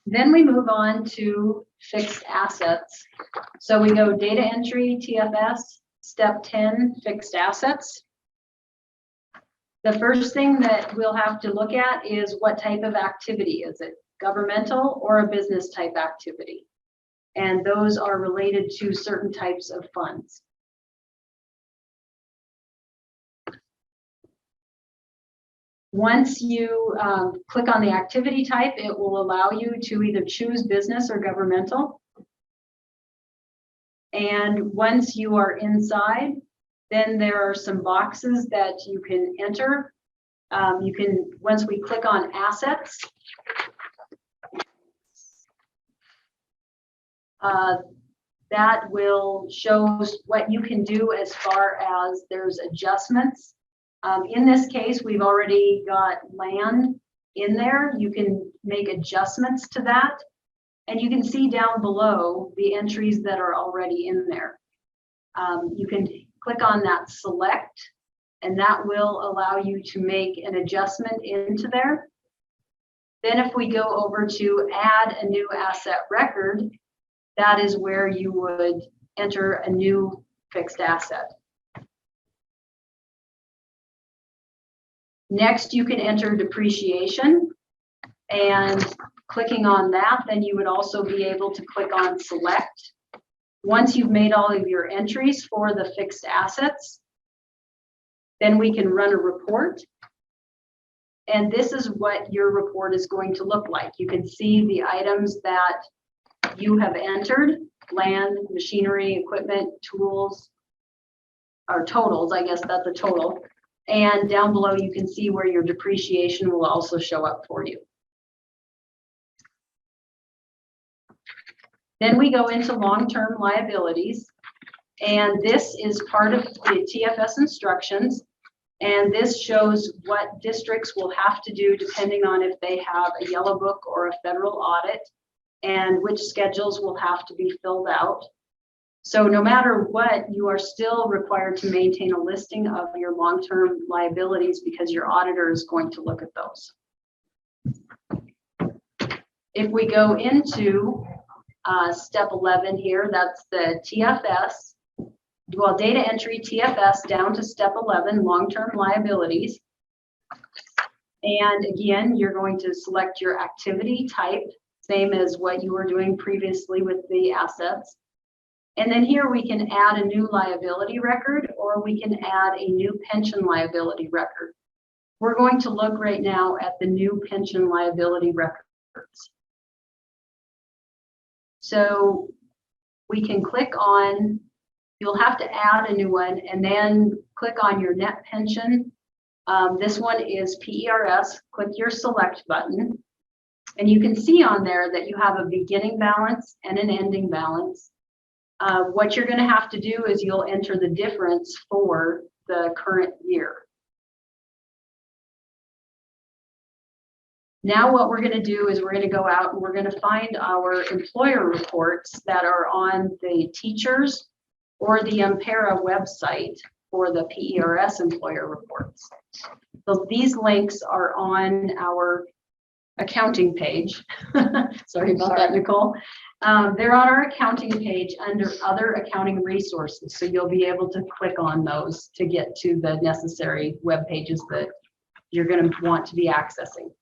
Then we move on to fixed assets. So we go data entry, TFS, step 10, fixed assets. The first thing that we'll have to look at is what type of activity is it, governmental or a business type activity? And those are related to certain types of funds. Once you click on the activity type, it will allow you to either choose business or governmental. And once you are inside, then there are some boxes that you can enter. Once we click on assets, that will show what you can do as far as there's adjustments. In this case, we've already got land in there. You can make adjustments to that. And you can see down below the entries that are already in there. You can click on that select, and that will allow you to make an adjustment into there. Then if we go over to add a new asset record, that is where you would enter a new fixed asset. Next, you can enter depreciation, and clicking on that, then you would also be able to click on select. Once you've made all of your entries for the fixed assets, then we can run a report. And this is what your report is going to look like. You can see the items that you have entered: land, machinery, equipment, tools, or totals, I guess that's a total. And down below, you can see where your depreciation will also show up for you. Then we go into long-term liabilities, and this is part of the TFS instructions, and this shows what districts will have to do depending on if they have a yellow book or a federal audit, and which schedules will have to be filled out. So no matter what, you are still required to maintain a listing of your long-term liabilities because your auditor is going to look at those. If we go into step 11 here, that's the TFS. Well, data entry TFS down to step 11, long-term liabilities. And again, you're going to select your activity type, same as what you were doing previously with the assets. And then here we can add a new liability record, or we can add a new pension liability record. We're going to look right now at the new pension liability records. So we can click on, you'll have to add a new one, and then click on your net pension. This one is PERS. Click your select button. And you can see on there that you have a beginning balance and an ending balance. What you're going to have to do is you'll enter the difference for the current year. Now what we're going to do is we're going to go out and we're going to find our employer reports that are on the teachers or the MAEFAIRS website for the PERS employer reports. So these links are on our accounting page. Sorry about that, Nicole. They're on our accounting page under other accounting resources. So you'll be able to click on those to get to the necessary web pages that you're going to want to be accessing.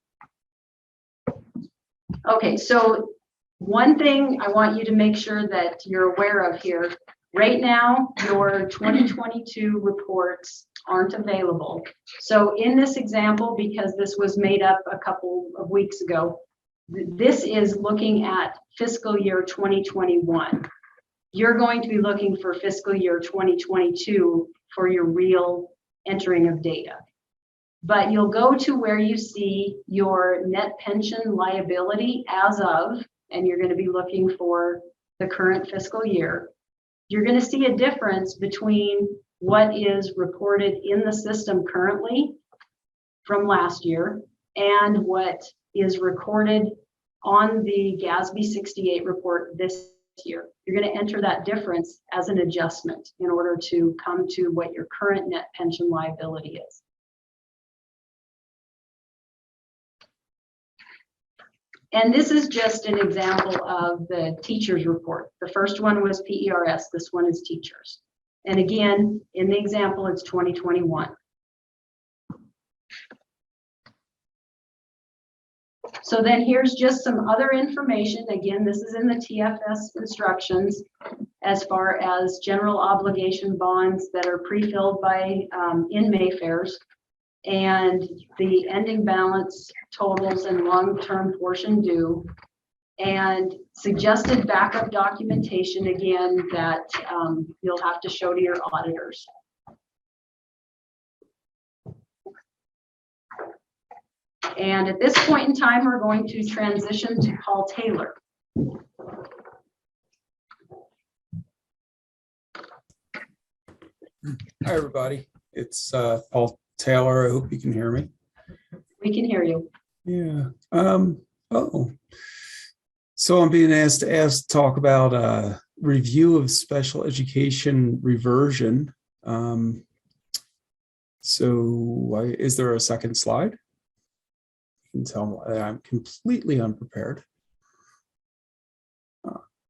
Okay, so one thing I want you to make sure that you're aware of here, right now, your 2022 reports aren't available. So in this example, because this was made up a couple of weeks ago, this is looking at fiscal year 2021. You're going to be looking for fiscal year 2022 for your real entering of data. But you'll go to where you see your net pension liability as of, and you're going to be looking for the current fiscal year. You're going to see a difference between what is reported in the system currently from last year and what is recorded on the GASB 68 report this year. You're going to enter that difference as an adjustment in order to come to what your current net pension liability is. And this is just an example of the teacher's report. The first one was PERS, this one is teachers. And again, in the example, it's 2021. So then here's just some other information. Again, this is in the TFS instructions as far as general obligation bonds that are pre-filled by in MAEFAIRS, and the ending balance totals and long-term portion due, and suggested backup documentation, again, that you'll have to show to your auditors. And at this point in time, we're going to transition to Paul Taylor. Hi, everybody. It's Paul Taylor. I hope you can hear me. We can hear you. Yeah. So I'm being asked to talk about a review of special education reversion. Is there a second slide? You can tell that I'm completely unprepared.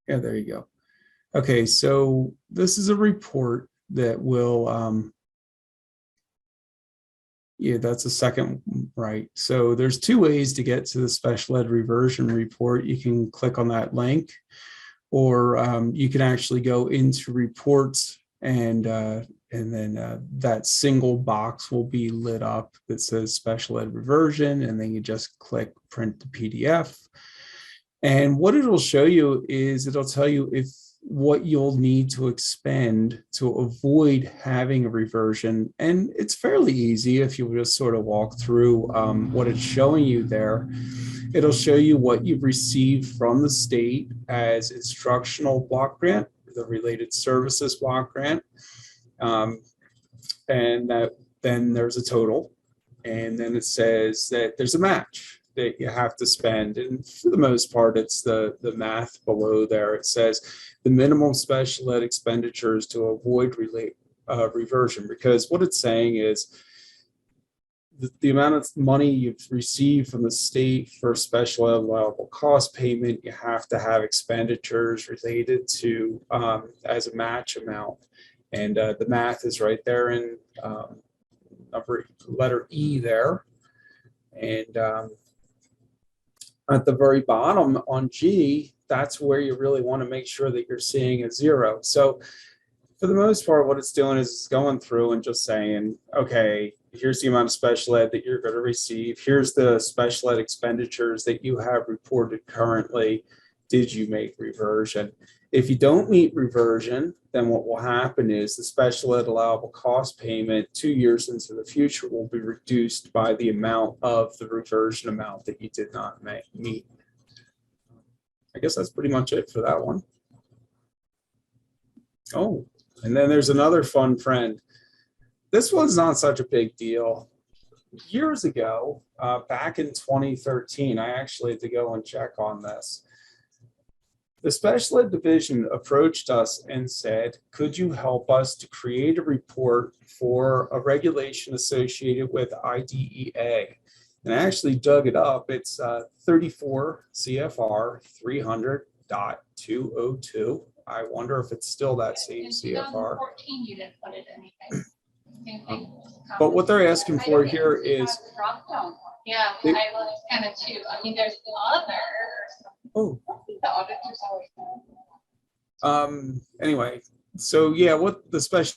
Yeah, there you go. Okay, so this is a report that will, yeah, that's the second, right? So there's two ways to get to the special ed reversion report. You can click on that link, or you can actually go into reports, and then that single box will be lit up that says special ed reversion, and then you just click print the PDF. And what it'll show you is it'll tell you what you'll need to expend to avoid having a reversion. And it's fairly easy if you just sort of walk through what it's showing you there. It'll show you what you've received from the state as instructional block grant, the related services block grant, and then there's a total. And then it says that there's a match that you have to spend. And for the most part, it's the math below there. It says the minimum special ed expenditures to avoid reversion, because what it's saying is the amount of money you've received from the state for special ed allowable cost payment, you have to have expenditures related to as a match amount. And the math is right there in letter E there. And at the very bottom on G, that's where you really want to make sure that you're seeing a zero. So for the most part, what it's doing is it's going through and just saying, okay, here's the amount of special ed that you're going to receive. Here's the special ed expenditures that you have reported currently. Did you make reversion? If you don't meet reversion, then what will happen is the special ed allowable cost payment 2 years into the future will be reduced by the amount of the reversion amount that you did not meet. I guess that's pretty much it for that one. Oh, and then there's another fun friend. This one's not such a big deal. Years ago, back in 2013, I actually had to go and check on this. The special ed division approached us and said, could you help us to create a report for a regulation associated with IDEA? And I actually dug it up. It's 34 CFR 300.202. I wonder if it's still that same CFR. You didn't put it anything. Same thing. But what they're asking for here is, yeah, I was kind of too. I mean, there's others. oh, The auditors always. Anyway, so yeah, what the special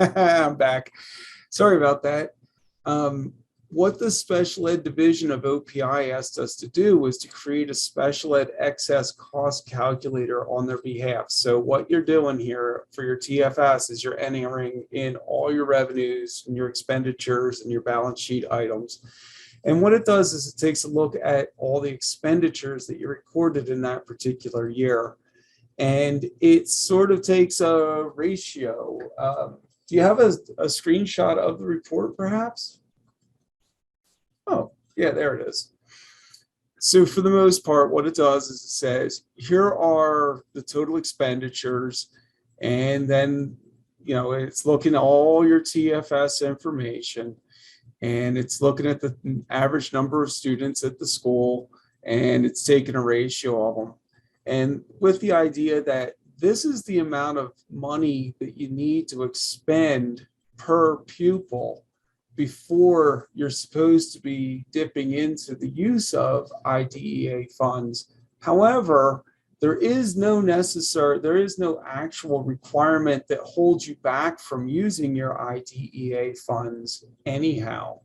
I'm back. Sorry about that. What the special ed division of OPI asked us to do was to create a special ed excess cost calculator on their behalf. So what you're doing here for your TFS is you're entering in all your revenues and your expenditures and your balance sheet items. And what it does is it takes a look at all the expenditures that you recorded in that particular year. And it sort of takes a ratio. Do you have a screenshot of the report perhaps? Oh, yeah, there it is. So for the most part, what it does is it says, here are the total expenditures, and then it's looking at all your TFS information, and it's looking at the average number of students at the school, and it's taking a ratio of them. And with the idea that this is the amount of money that you need to expend per pupil before you're supposed to be dipping into the use of IDEA funds. However, there is no actual requirement that holds you back from using your IDEA funds anyhow.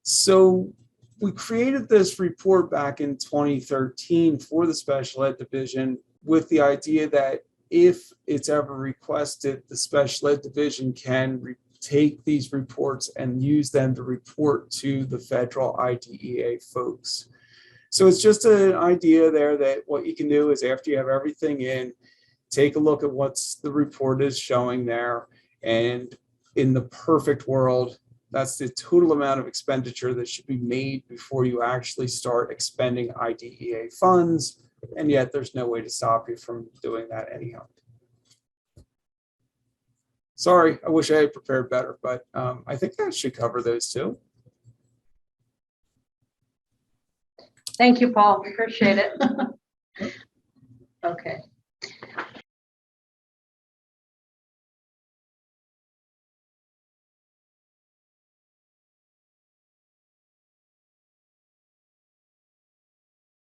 So we created this report back in 2013 for the special ed division with the idea that if it's ever requested, the special ed division can take these reports and use them to report to the federal IDEA folks. So it's just an idea there that what you can do is, after you have everything in, take a look at what's the report is showing there. And in the perfect world, that's the total amount of expenditure that should be made before you actually start expending IDEA funds. And yet there's no way to stop you from doing that anyhow. Sorry, I wish I had prepared better, but I think that should cover those two. Thank you, Paul. Appreciate it. Okay.